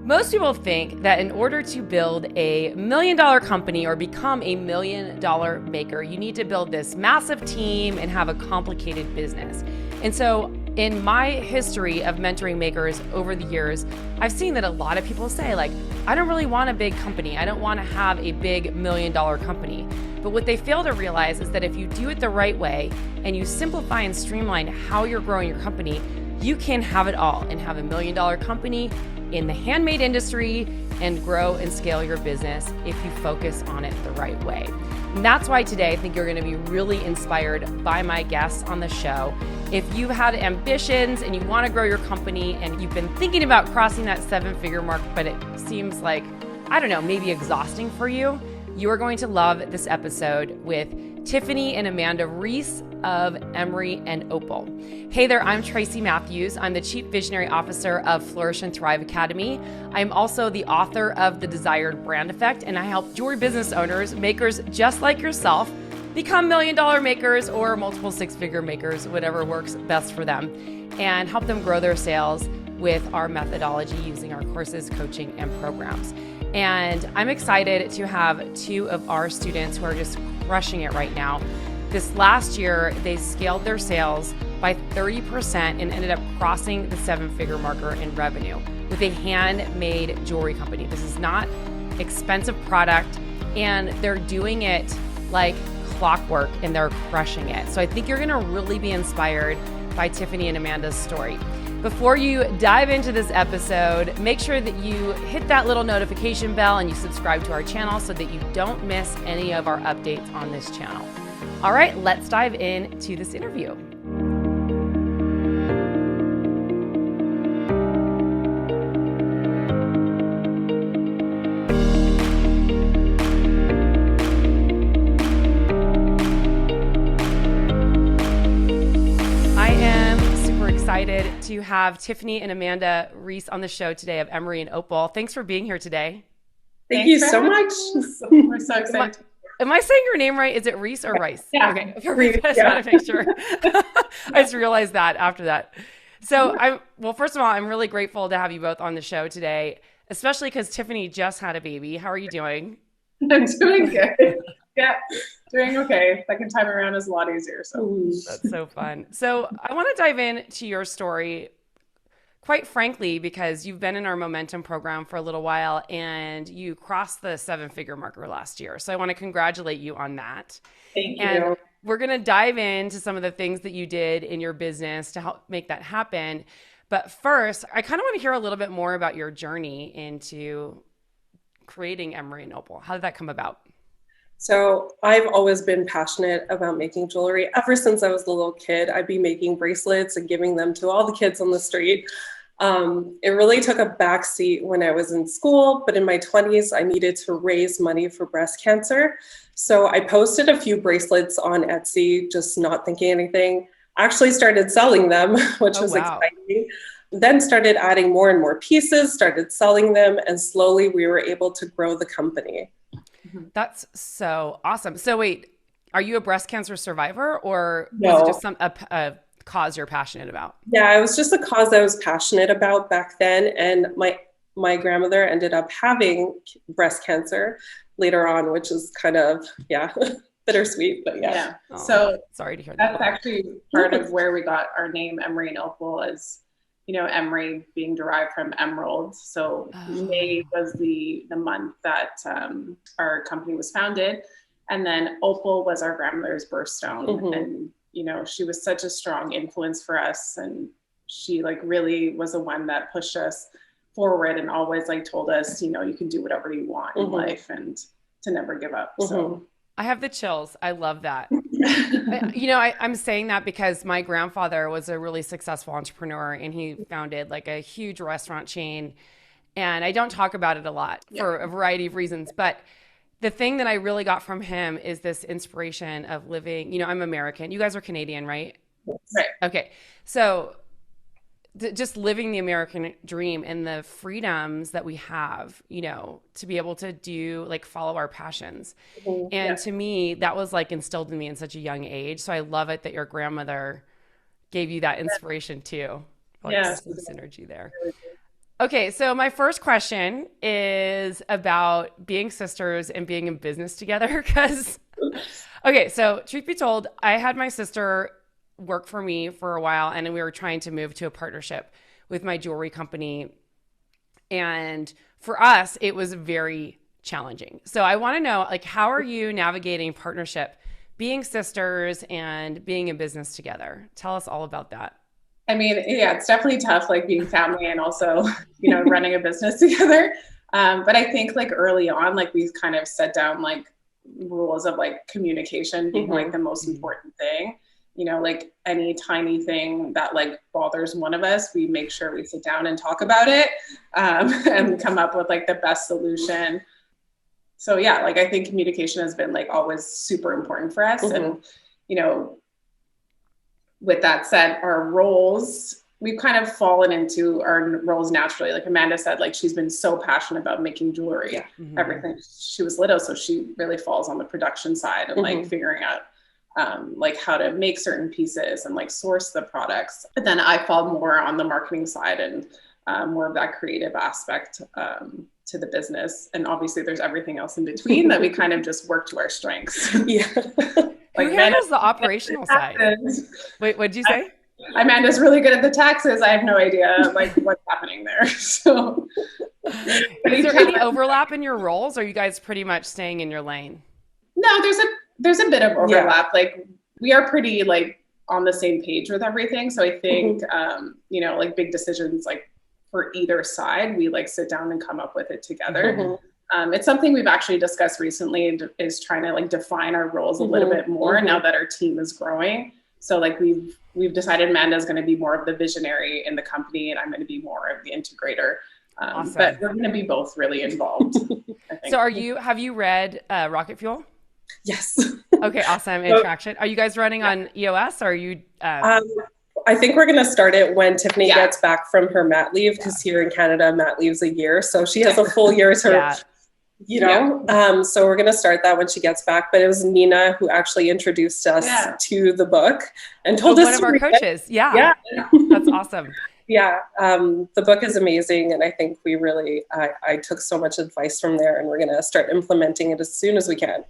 Most people think that in order to build a $1 million company or become a $1 million maker, you need to build this massive team and have a complicated business. And so in my history of mentoring makers over the years, I've seen that a lot of people say, like, I don't really want a big company. I don't want to have a big $1 million company. But what they fail to realize is that if you do it the right way and you simplify and streamline how you're growing your company, you can have it all and have a $1 million company in the handmade industry and grow and scale your business if you focus on it the right way. And that's why today I think you're going to be really inspired by my guests on the show. If you've had ambitions and you want to grow your company and you've been thinking about crossing that 7-figure mark, but it seems like, I don't know, maybe exhausting for you, you are going to love this episode with Tiffany and Amanda Reis of Emery and Opal. Hey there, I'm Tracy Matthews. I'm the Chief Visionary Officer of Flourish and Thrive Academy. I'm also the author of The Desired Brand Effect, and I help jewelry business owners, makers just like yourself, become $1 million makers or multiple 6-figure makers, whatever works best for them, and help them grow their sales with our methodology using our courses, coaching, and programs. And I'm excited to have two of our students who are just crushing it right now. This last year, they scaled their sales by 30% and ended up crossing the 7-figure marker in revenue with a handmade jewelry company. This is not expensive product, and they're doing it like clockwork, and they're crushing it. So I think you're gonna really be inspired by Tiffany and Amanda's story. Before you dive into this episode, make sure that you hit that little notification bell and you subscribe to our channel so that you don't miss any of our updates on this channel. All right, let's dive into this interview. Excited to have Tiffany and Amanda Reis on the show today of Emery and Opal. Thanks for being here today. Thank you so much. We're so excited. Am I saying your name right? Is it Reis or Rice? Yeah. Okay. I just want to make sure. I just realized that after that. So first of all, I'm really grateful to have you both on the show today, especially because Tiffany just had a baby. How are you doing? I'm doing good. Yeah, doing okay. Second time around is a lot easier. So that's so fun. So I want to dive into your story, quite frankly, because you've been in our Momentum program for a little while and you crossed the 7-figure marker last year. So I want to congratulate you on that. Thank you. And we're going to dive into some of the things that you did in your business to help make that happen. But first, I kind of want to hear a little bit more about your journey into creating Emery and Opal. How did that come about? So I've always been passionate about making jewelry. Ever since I was a little kid, I'd be making bracelets and giving them to all the kids on the street. It really took a backseat when I was in school, but in my 20s, I needed to raise money for breast cancer. So I posted a few bracelets on Etsy, just not thinking anything. Actually started selling them, which was exciting. Then started adding more and more pieces, started selling them, and slowly we were able to grow the company. That's so awesome. So wait, are you a breast cancer survivor or No. was it just a cause you're passionate about? Yeah, it was just a cause I was passionate about back then. And my grandmother ended up having breast cancer later on, which is kind of, bittersweet, but yeah. Oh, So sorry to hear that. that's actually part of where we got our name Emery and Opal is, Emery being derived from emerald. So May was the month that our company was founded. And then Opal was our grandmother's birthstone. Mm-hmm. And, she was such a strong influence for us. And she really was the one that pushed us forward and always told us, you can do whatever you want in life and to never give up. Mm-hmm. So I have the chills. I love that. I'm saying that because my grandfather was a really successful entrepreneur and he founded a huge restaurant chain. And I don't talk about it a lot for a variety of reasons. But the thing that I really got from him is this inspiration of living, I'm American. You guys are Canadian, right? Right. Okay. So just living the American dream and the freedoms that we have, to be able to do follow our passions. Mm-hmm. And to me, that was instilled in me in such a young age. So I love it that your grandmother gave you that inspiration too. Some synergy there. Okay, so my first question is about being sisters and being in business together. Because, okay, so truth be told, I had my sister work for me for a while, and we were trying to move to a partnership with my jewelry company. And for us, it was very challenging. So I want to know, like, how are you navigating partnership, being sisters and being in business together? Tell us all about that. I mean, yeah, it's definitely tough, like being family and also, you know, running a business together. But I think like early on, like we kind of set down like rules of like communication being like the most important thing. You know, like any tiny thing that like bothers one of us, we make sure we sit down and talk about it, and come up with like the best solution. So yeah, like I think communication has been like always super important for us. And, you know, with that said, our roles, we've kind of fallen into our roles naturally. Like Amanda said, like she's been so passionate about making jewelry, everything. She was little, so she really falls on the production side and like figuring out like how to make certain pieces and like source the products. But then I fall more on the marketing side and more of that creative aspect to the business. And obviously there's everything else in between that we kind of just work to our strengths. Yeah. Like who handles the operational side? Wait, what did you say? Amanda's really good at the taxes. I have no idea like what's happening there. So is there any overlap in your roles? Or are you guys pretty much staying in your lane? No, there's a bit of overlap. Yeah. Like we are pretty like on the same page with everything. So I think you know, like big decisions like for either side, we like sit down and come up with it together. It's something we've actually discussed recently, is trying to like define our roles a little bit more now that our team is growing. So like we've decided Amanda's going to be more of the visionary in the company and I'm going to be more of the integrator. Awesome. But we're going to be both really involved. I think. So have you read Rocket Fuel? Yes. Okay, awesome. And Traction. Are you guys running on EOS or are you? I think we're going to start it when Tiffany gets back from her mat leave, because here in Canada, mat leave's a year. So she has a full year to, you know, so we're going to start that when she gets back. But it was Nina who actually introduced us to the book and told us one of our coaches. Yeah. That's awesome. Yeah. The book is amazing. And I think we really, I took so much advice from there, and we're going to start implementing it as soon as we can.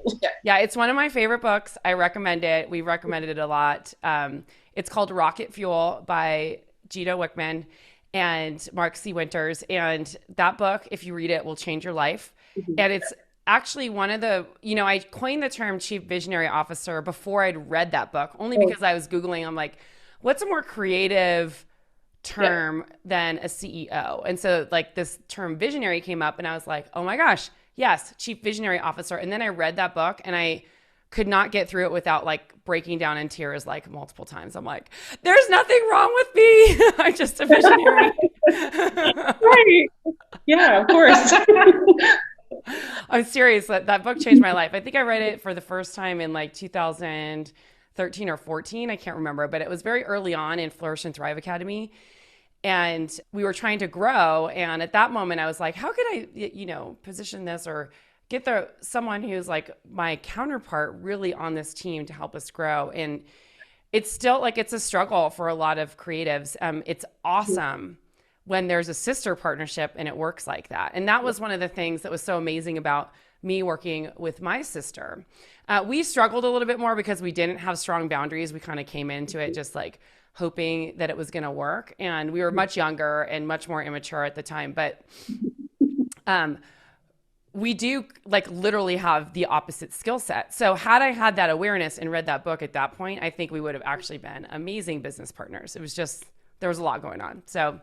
Yeah. It's one of my favorite books. I recommend it. We recommended it a lot. It's called Rocket Fuel by Gito Wickman and Mark C. Winters. And that book, if you read it, will change your life. And it's actually one of the, you know, I coined the term chief visionary officer before I'd read that book, only because I was Googling, I'm like, what's a more creative term than a CEO? And so like this term visionary came up and I was like, oh my gosh, yes, chief visionary officer. And then I read that book and I could not get through it without like breaking down in tears like multiple times. I'm like, there's nothing wrong with me. I'm just a visionary. Right. Yeah, of course. I'm serious. That book changed my life. I think I read it for the first time in like 2013 or 14. I can't remember, but it was very early on in Flourish and Thrive Academy. And we were trying to grow. And at that moment I was like, how could I, you know, position this or get someone who's like my counterpart really on this team to help us grow. And it's still like, it's a struggle for a lot of creatives. It's awesome when there's a sister partnership and it works like that. And that was one of the things that was so amazing about me working with my sister. We struggled a little bit more because we didn't have strong boundaries. We kind of came into it just like hoping that it was going to work. And we were much younger and much more immature at the time. But we do like literally have the opposite skill set. So had I had that awareness and read that book at that point, I think we would have actually been amazing business partners. It was just, there was a lot going on. So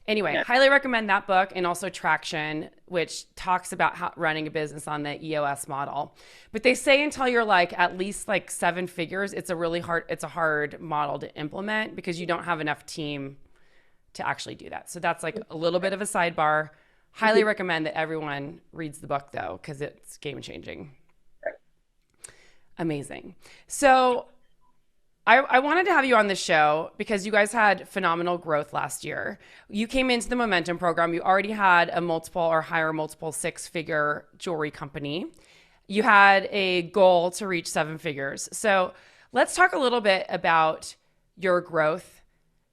anyway, highly recommend that book, and also Traction, which talks about how running a business on the EOS model. But they say until you're like at least like 7 figures, it's a hard model to implement because you don't have enough team to actually do that. So that's like a little bit of a sidebar. Highly recommend that everyone reads the book though, because it's game changing. Right. Amazing. So I wanted to have you on the show because you guys had phenomenal growth last year. You came into the Momentum program. You already had a multiple or higher multiple 6-figure jewelry company. You had a goal to reach 7 figures. So let's talk a little bit about your growth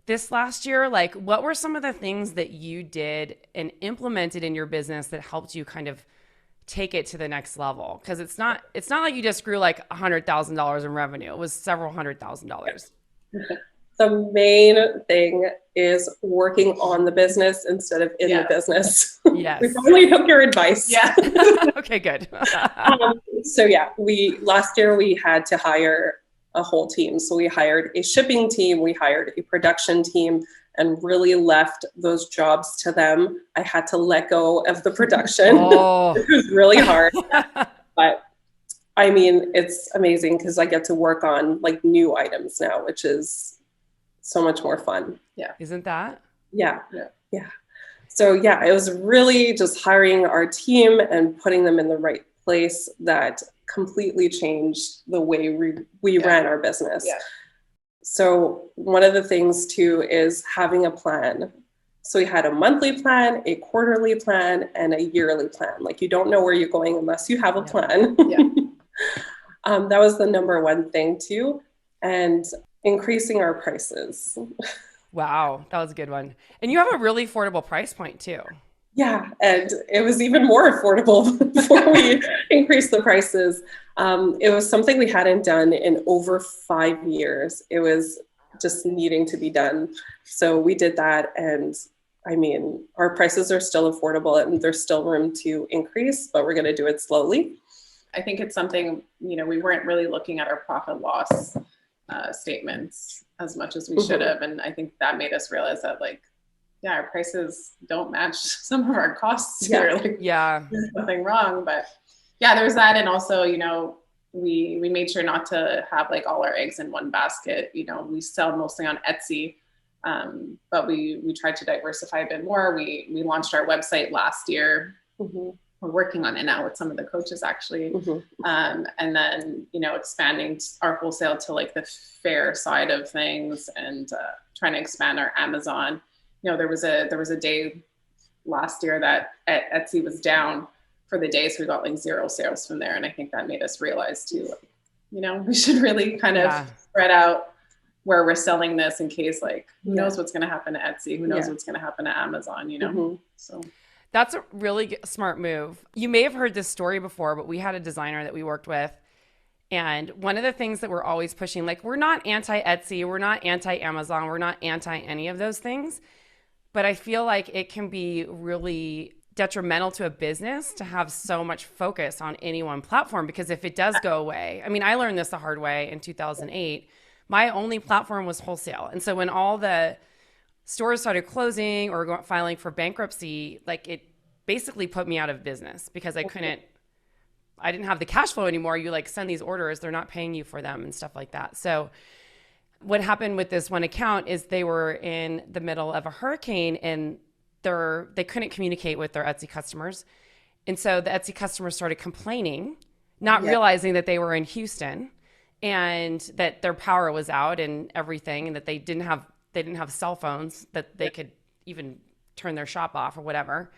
this last year, like what were some of the things that you did and implemented in your business that helped you kind of take it to the next level? Because it's not like you just grew like $100,000 in revenue. It was several $100,000. The main thing is working on the business instead of in the business. Yes. We finally took your advice. Yeah. Okay, good. So yeah, last year we had to hire a whole team. So we hired a shipping team, we hired a production team, and really left those jobs to them. I had to let go of the production. Oh. It was really hard. But I mean, it's amazing because I get to work on like new items now, which is so much more fun. Yeah. Isn't that? Yeah. So yeah, it was really just hiring our team and putting them in the right place that completely changed the way we ran our business. Yeah. So one of the things too is having a plan. So we had a monthly plan, a quarterly plan, and a yearly plan. Like you don't know where you're going unless you have a plan. That was the number one thing too. And increasing our prices. Wow, that was a good one. And you have a really affordable price point too. Yeah, and it was even more affordable before we increased the prices. It was something we hadn't done in over 5 years. It was just needing to be done. So we did that. And I mean, our prices are still affordable and there's still room to increase, but we're going to do it slowly. I think it's something, we weren't really looking at our profit loss statements as much as we should have. And I think that made us realize that our prices don't match some of our costs here. There's nothing wrong, but there's that. And also, we made sure not to have all our eggs in one basket. We sell mostly on Etsy, but we tried to diversify a bit more. We launched our website last year. We're working on it now with some of the coaches actually. And then, expanding our wholesale to the fair side of things and trying to expand our Amazon. There was a day last year that Etsy was down for the day. So we got 0 sales from there. And I think that made us realize too, we should really kind of spread out where we're selling this in case who knows what's going to happen to Etsy, who knows what's going to happen to Amazon, so. That's a really smart move. You may have heard this story before, but we had a designer that we worked with. And one of the things that we're always pushing, we're not anti-Etsy, we're not anti-Amazon, we're not anti any of those things. But I feel like it can be really detrimental to a business to have so much focus on any one platform, because if it does go away, I mean, I learned this the hard way in 2008. My only platform was wholesale. And so when all the stores started closing or filing for bankruptcy, it basically put me out of business because I didn't have the cash flow anymore. You send these orders, they're not paying you for them and stuff like that. So what happened with this one account is they were in the middle of a hurricane and they couldn't communicate with their Etsy customers. And so the Etsy customers started complaining, not realizing that they were in Houston and that their power was out and everything, and that they didn't have cell phones that they could even turn their shop off or whatever.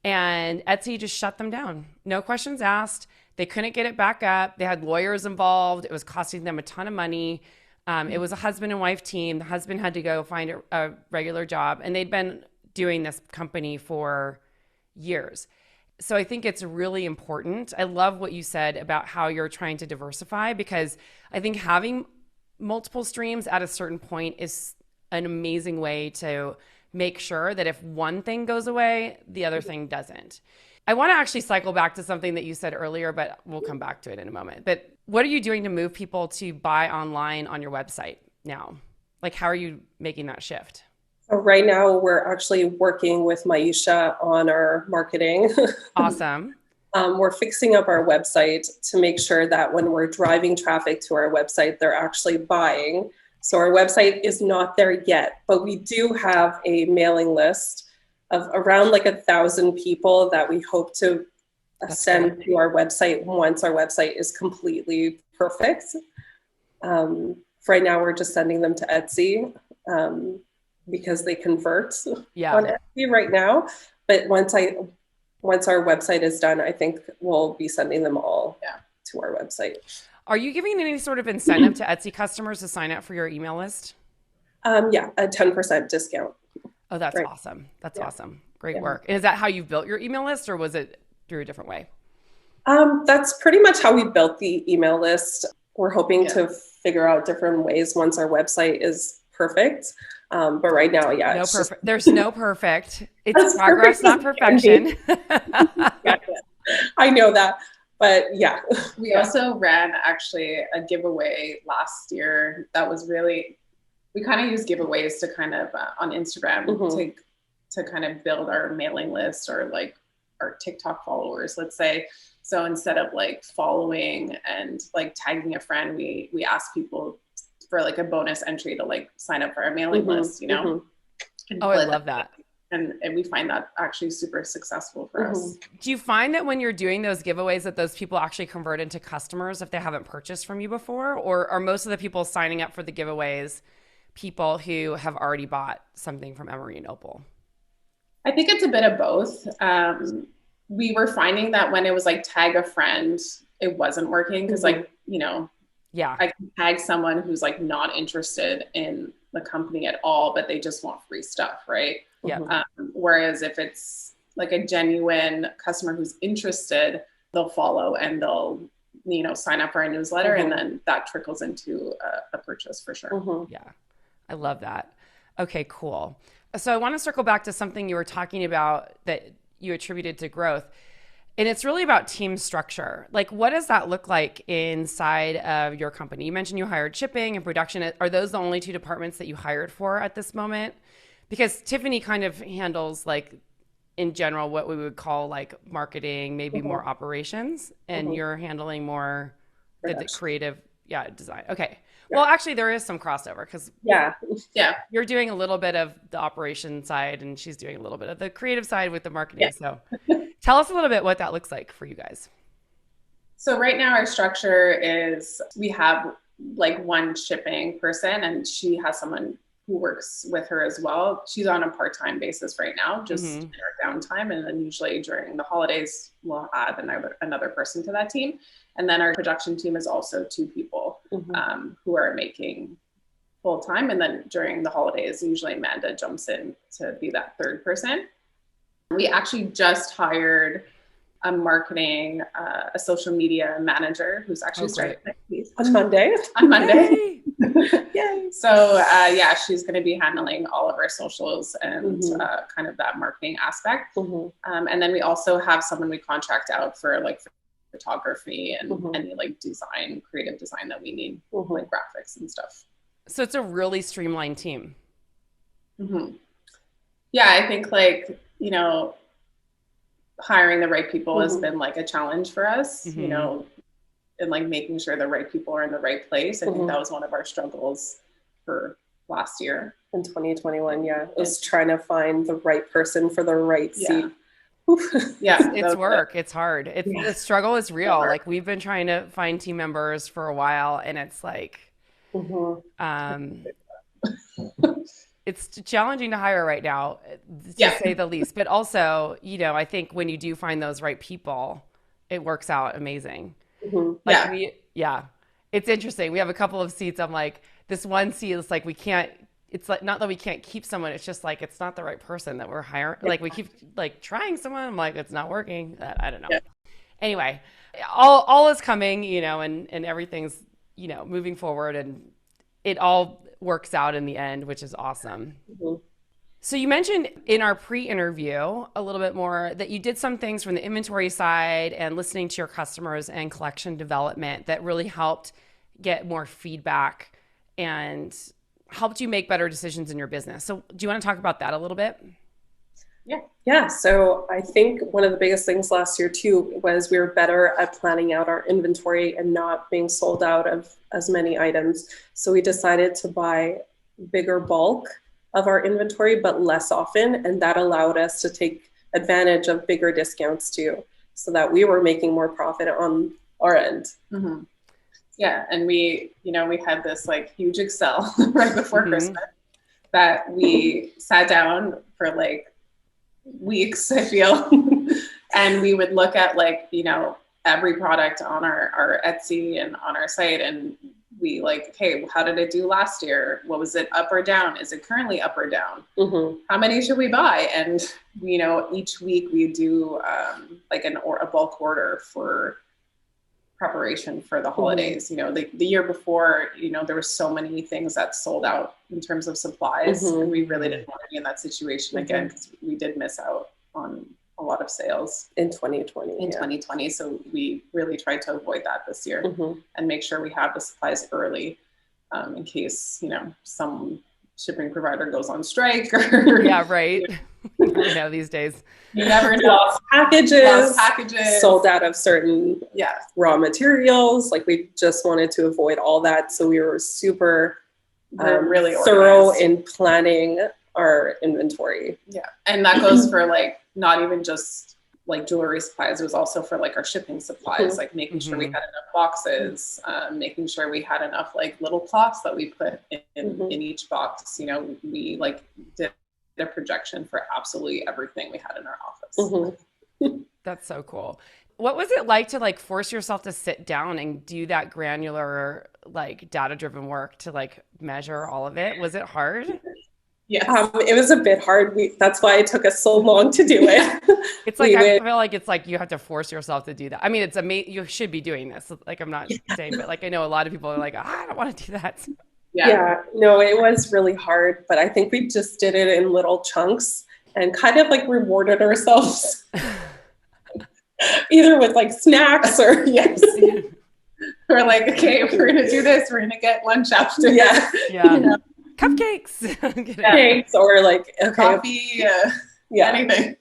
And Etsy just shut them down. No questions asked. They couldn't get it back up. They had lawyers involved. It was costing them a ton of money. It was a husband and wife team. The husband had to go find a regular job, and they'd been doing this company for years. So I think it's really important. I love what you said about how you're trying to diversify, because I think having multiple streams at a certain point is an amazing way to make sure that if one thing goes away, the other thing doesn't. I want to actually cycle back to something that you said earlier, but we'll come back to it in a moment. But what are you doing to move people to buy online on your website now? How are you making that shift? So right now, we're actually working with Maisha on our marketing. Awesome. We're fixing up our website to make sure that when we're driving traffic to our website, they're actually buying. So our website is not there yet, but we do have a mailing list of around 1,000 people that we hope to send to our website once our website is completely perfect. Right now, we're just sending them to Etsy because they convert on Etsy right now. But once our website is done, I think we'll be sending them all to our website. Are you giving any sort of incentive to Etsy customers to sign up for your email list? Yeah, a 10% discount. Oh, that's Right. awesome. That's Yeah. awesome. Great Yeah. work. And is that how you've built your email list, or was it through a different way? That's pretty much how we built the email list. We're hoping to figure out different ways once our website is perfect. But right now, yeah, No it's perfect. There's no perfect. It's as progress, perfect not as it can be. perfection. Yeah, I know that. But yeah. We also ran actually a giveaway last year that was really, we kind of use giveaways to kind of on Instagram to kind of build our mailing list or like our TikTok followers, let's say. So instead of like following and like tagging a friend, we ask people for like a bonus entry to like sign up for our mailing list, you know? Oh, I love that. And we find that actually super successful for us. Do you find that when you're doing those giveaways that those people actually convert into customers if they haven't purchased from you before? Or are most of the people signing up for the giveaways people who have already bought something from Emery and Opal? I think it's a bit of both. We were finding that when it was like tag a friend, it wasn't working because like, you know, I can tag someone who's like not interested in the company at all, but they just want free stuff, right? Yeah. Whereas if it's like a genuine customer who's interested, they'll follow and they'll, you know, sign up for our newsletter, and then that trickles into a purchase for sure. Yeah, I love that. Okay, cool. So I want to circle back to something you were talking about that you attributed to growth. And it's really about team structure. Like, what does that look like inside of your company? You mentioned you hired shipping and production. Are those the only two departments that you hired for at this moment? Because Tiffany kind of handles, like, in general, what we would call like marketing, maybe more operations, and you're handling more the creative, design. Okay. Well, actually, there is some crossover because you're doing a little bit of the operation side and she's doing a little bit of the creative side with the marketing. So tell us a little bit what that looks like for you guys. So right now our structure is we have like one shipping person and she has someone who works with her as well. She's on a part-time basis right now, just in her downtime. And then usually during the holidays, we'll add another person to that team. And then our production team is also 2 people who are making full-time. And then during the holidays, usually Amanda jumps in to be that 3rd person. We actually just hired a marketing, a social media manager who's actually starting next week. On Monday. On Monday. Yay. So she's going to be handling all of our socials and kind of that marketing aspect. And then we also have someone we contract out for like photography and any like design, creative design that we need, like graphics and stuff. So it's a really streamlined team. Yeah, I think like, you know, hiring the right people has been like a challenge for us, you know, and like making sure the right people are in the right place. I think that was one of our struggles for last year. In 2021, it was trying to find the right person for the right seat. It's work. It's hard. The struggle is real. Like we've been trying to find team members for a while and it's like, it's challenging to hire right now, to say the least. But also, you know, I think when you do find those right people, it works out amazing. It's interesting. We have a couple of seats. I'm like, this one seat is like, we can't, it's like, not that we can't keep someone. It's just like, it's not the right person that we're hiring. Like we keep like trying someone. I'm like, it's not working. I don't know. Anyway, all is coming, you know, and everything's, you know, moving forward and it all works out in the end, which is awesome. So you mentioned in our pre-interview a little bit more that you did some things from the inventory side and listening to your customers and collection development that really helped get more feedback and helped you make better decisions in your business. So do you want to talk about that a little bit? Yeah. So I think one of the biggest things last year too was we were better at planning out our inventory and not being sold out of as many items. So we decided to buy bigger bulk of our inventory, but less often. And that allowed us to take advantage of bigger discounts too, so that we were making more profit on our end. Yeah. And we had this like huge Excel right before Christmas that we sat down for like weeks, I feel. And we would look at like, you know, every product on our Etsy and on our site, and we like, okay, how did it do last year? What was it, up or down? Is it currently up or down? How many should we buy? And, you know, each week we do like a bulk order for preparation for the holidays. You know, the year before, you know, there were so many things that sold out in terms of supplies, and we really didn't want to be in that situation again, because we did miss out on a lot of sales in 2020. So we really tried to avoid that this year and make sure we have the supplies early, in case, you know, some shipping provider goes on strike or yeah, right. You know, these days you never know. Lost packages, sold out of certain raw materials. Like, we just wanted to avoid all that, so we were super really thorough organized in planning our inventory. Yeah, and that goes for like not even just like jewelry supplies. It was also for like our shipping supplies, like making sure we had enough boxes, making sure we had enough like little cloths that we put in each box. You know, we like did a projection for absolutely everything we had in our office. That's so cool. What was it like to like force yourself to sit down and do that granular, like data-driven work to like measure all of it? Was it hard? Yeah, it was a bit hard. That's why it took us so long to do it. It's like, I feel like it's like you have to force yourself to do that. I mean, it's amazing. You should be doing this. Like, I'm not saying, but like, I know a lot of people are like, I don't want to do that. Yeah, no, it was really hard, but I think we just did it in little chunks and kind of like rewarded ourselves either with like snacks or we're like, okay, if we're going to do this, we're going to get lunch after. Yeah. You know? Cupcakes. Cakes or like coffee, anything.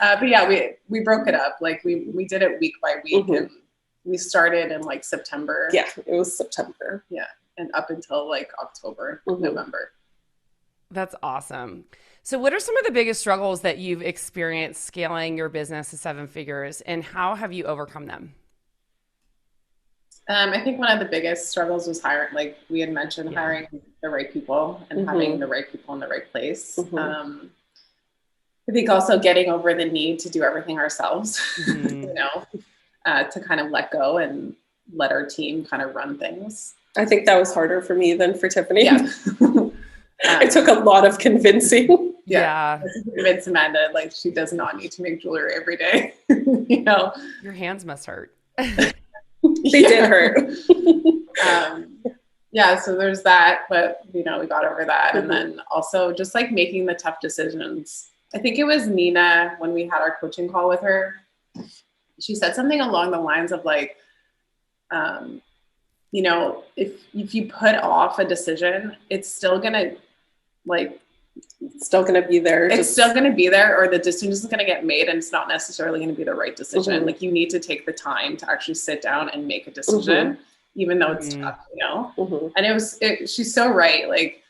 But yeah, we broke it up. Like we did it week by week, and we started in like September. Yeah, it was September. Yeah, and up until like October, November. That's awesome. So what are some of the biggest struggles that you've experienced scaling your business to 7 figures, and how have you overcome them? I think one of the biggest struggles was hiring, like we had mentioned, hiring the right people and having the right people in the right place. I think also getting over the need to do everything ourselves, you know, to kind of let go and let our team kind of run things. I think that was harder for me than for Tiffany. Yeah. It took a lot of convincing. Yeah. Convince Amanda, like, she does not need to make jewelry every day. You know, your hands must hurt. They did hurt. Yeah, so there's that, but you know, we got over that. And then also just like making the tough decisions. I think it was Nina, when we had our coaching call with her, she said something along the lines of like, you know, if you put off a decision, it's still gonna be there. It's still going to be there, or the decision is going to get made, and it's not necessarily going to be the right decision. Like, you need to take the time to actually sit down and make a decision, even though it's tough, you know? And she's so right. Like,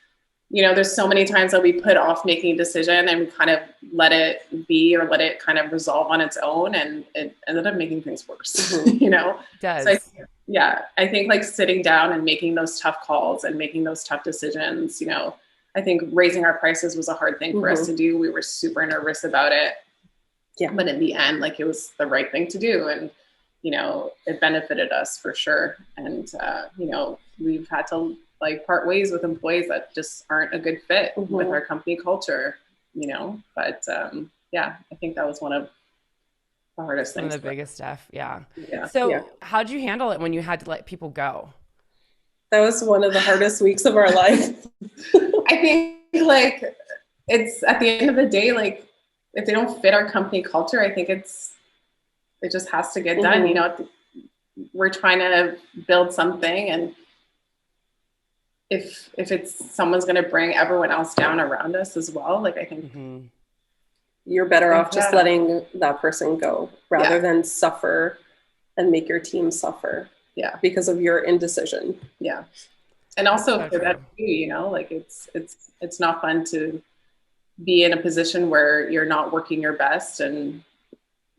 you know, there's so many times that we put off making a decision and we kind of let it be, or let it kind of resolve on its own, and it ended up making things worse, you know? It does. So I think like sitting down and making those tough calls and making those tough decisions, you know, I think raising our prices was a hard thing for us to do. We were super nervous about it. Yeah. But in the end, like, it was the right thing to do. And, you know, it benefited us for sure. And, you know, we've had to like part ways with employees that just aren't a good fit with our company culture, you know, but yeah, I think that was one of the hardest things. One of the biggest stuff. Yeah. So how'd you handle it when you had to let people go? That was one of the hardest weeks of our life. I think like it's at the end of the day, like if they don't fit our company culture, I think it just has to get done. You know, we're trying to build something, and if it's someone's going to bring everyone else down around us as well, like I think you're better off just letting that person go rather than suffer and make your team suffer. Yeah, because of your indecision. Yeah. And also for that too, you know, like it's not fun to be in a position where you're not working your best, and,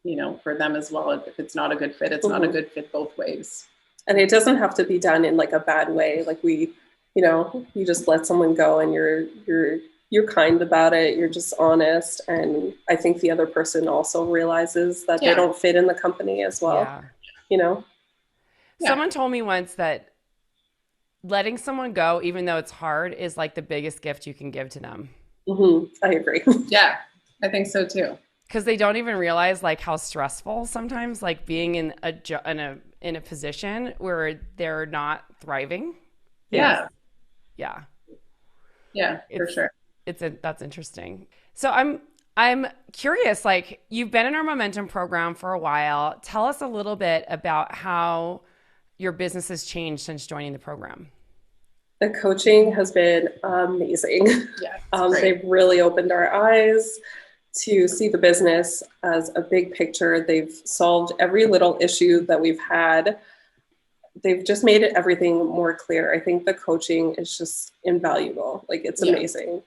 you know, for them as well, if it's not a good fit, it's not a good fit both ways. And it doesn't have to be done in like a bad way. Like you know, you just let someone go and you're kind about it. You're just honest. And I think the other person also realizes that they don't fit in the company as well, you know? Someone told me once that letting someone go, even though it's hard, is like the biggest gift you can give to them. I agree. Yeah, I think so too. Because they don't even realize like how stressful sometimes, like being in a position where they're not thriving. Yeah. Yeah. Yeah, for sure. That's interesting. So I'm curious, like you've been in our Momentum program for a while. Tell us a little bit about how your business has changed since joining the program. The coaching has been amazing. Yeah, they've really opened our eyes to see the business as a big picture. They've solved every little issue that we've had. They've just made everything more clear. I think the coaching is just invaluable. Like it's amazing.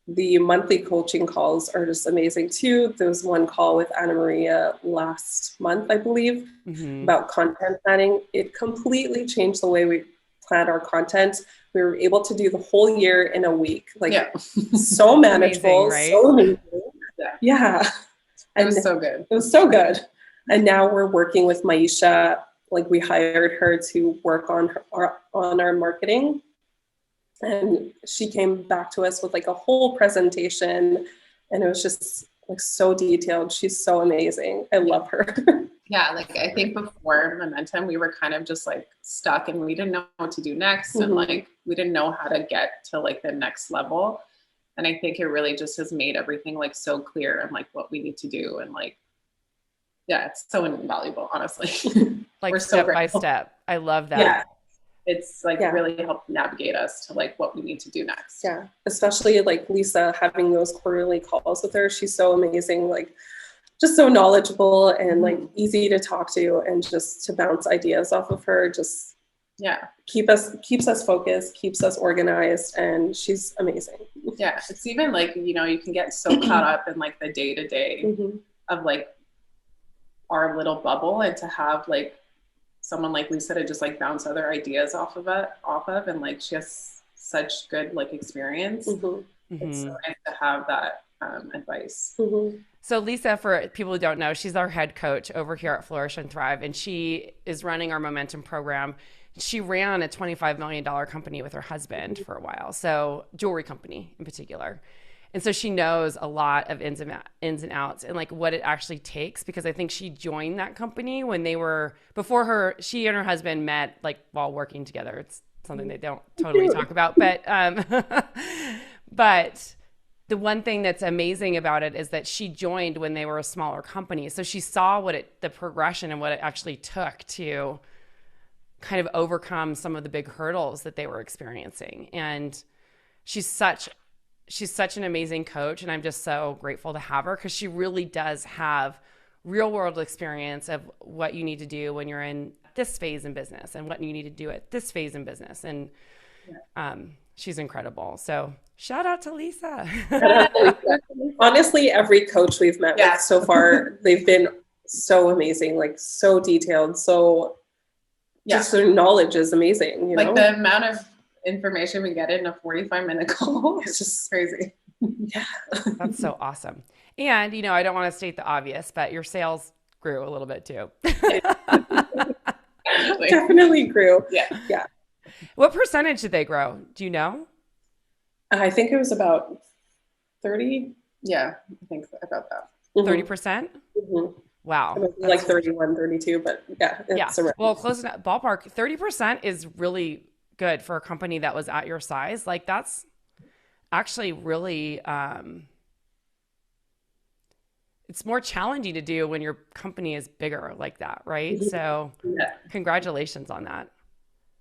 The monthly coaching calls are just amazing too. There was one call with Anna Maria last month, I believe, about content planning. It completely changed the way we plan our content. We were able to do the whole year in a week. Like so manageable, amazing, right? so amazing. Yeah. It was so good. It was so good. And now we're working with Maisha. Like we hired her to work on our marketing. And she came back to us with like a whole presentation. And it was just like so detailed. She's so amazing. I love her. Yeah, like I think before Momentum, we were kind of just like stuck and we didn't know what to do next. And like we didn't know how to get to like the next level. And I think it really just has made everything like so clear and like what we need to do. And like, yeah, it's so invaluable, honestly. Like we're step so by step. I love that. Yeah. It's like really helped navigate us to like what we need to do next. Yeah. Especially like Lisa having those quarterly calls with her. She's so amazing. Like just so knowledgeable and like easy to talk to and just to bounce ideas off of her. Just keeps us focused, keeps us organized, and she's amazing. Yeah. It's even like, you know, you can get so caught up in like the day to day of like our little bubble, and to have like someone like Lisa to just like bounce other ideas off of, and like she has such good like experience. It's so nice to have that advice. So Lisa, for people who don't know, she's our head coach over here at Flourish and Thrive, and she is running our Momentum program. She ran a $25 million company with her husband for a while, so jewelry company in particular. And so she knows a lot of ins and outs and like what it actually takes, because I think she joined that company when she and her husband met like while working together. It's something they don't totally talk about, but the one thing that's amazing about it is that she joined when they were a smaller company. So she saw the progression and what it actually took to kind of overcome some of the big hurdles that they were experiencing. And she's such an amazing coach, and I'm just so grateful to have her, because she really does have real world experience of what you need to do when you're in this phase in business and what you need to do at this phase in business. And she's incredible. So shout out to Lisa. Honestly, every coach we've met with so far, they've been so amazing, like so detailed. So just their knowledge is amazing. You know? The amount of information we get in a 45-minute call is just crazy. Yeah. That's so awesome. And, you know, I don't want to state the obvious, but your sales grew a little bit too. Definitely grew. Yeah. What percentage did they grow? Do you know? I think it was about 30. Yeah, I think about that. 30%? Wow. Like 31, 32, but it's around. Well, close enough. Ballpark. 30% is really good for a company that was at your size. Like that's actually really, it's more challenging to do when your company is bigger like that, right? So congratulations on that.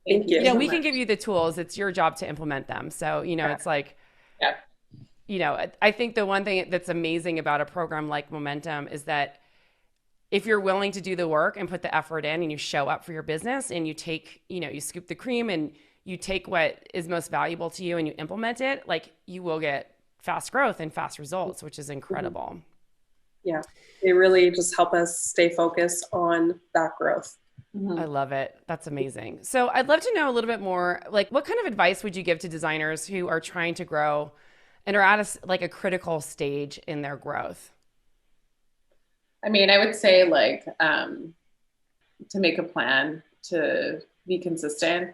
Thank you. Yeah, we can give you the tools. It's your job to implement them. So, you know, it's like, you know, I think the one thing that's amazing about a program like Momentum is that if you're willing to do the work and put the effort in and you show up for your business and you take, you know, you scoop the cream and you take what is most valuable to you and you implement it, like you will get fast growth and fast results, which is incredible. Yeah, they really just help us stay focused on that growth. I love it. That's amazing. So I'd love to know a little bit more, like what kind of advice would you give to designers who are trying to grow and are at a critical stage in their growth? I mean, I would say like to make a plan, to be consistent.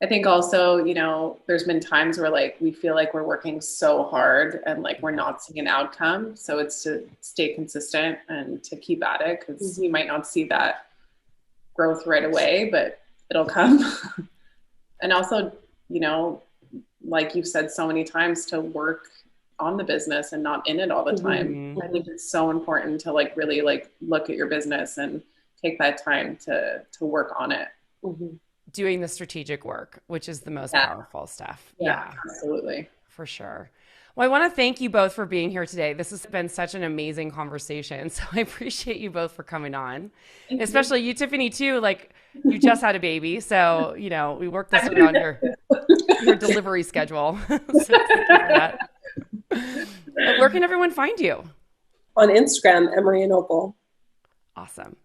I think also, you know, there's been times where like we feel like we're working so hard and like we're not seeing an outcome. So it's to stay consistent and to keep at it, because you might not see that growth right away, but it'll come. And also, you know, like you've said so many times, to work on the business and not in it all the time. I think it's so important to like really like look at your business and take that time to work on it. Doing the strategic work, which is the most powerful stuff. Yeah, absolutely. For sure. Well, I want to thank you both for being here today. This has been such an amazing conversation. So I appreciate you both for coming on, especially you, Tiffany, too. Like, you just had a baby. So, you know, we worked this around your delivery schedule. So thank you for that. Where can everyone find you? On Instagram, Emery and Opal. Awesome.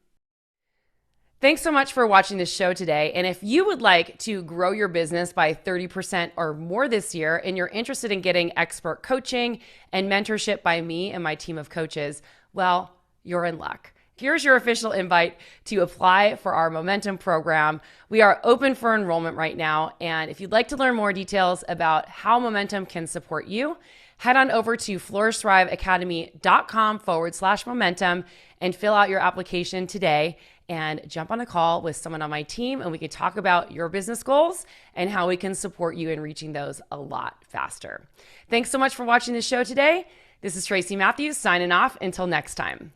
Thanks so much for watching this show today. And if you would like to grow your business by 30% or more this year, and you're interested in getting expert coaching and mentorship by me and my team of coaches, well, you're in luck. Here's your official invite to apply for our Momentum program. We are open for enrollment right now. And if you'd like to learn more details about how Momentum can support you, head on over to flourishthriveacademy.com/momentum and fill out your application today, and jump on a call with someone on my team, and we can talk about your business goals and how we can support you in reaching those a lot faster. Thanks so much for watching this show today. This is Tracy Matthews signing off. Until next time.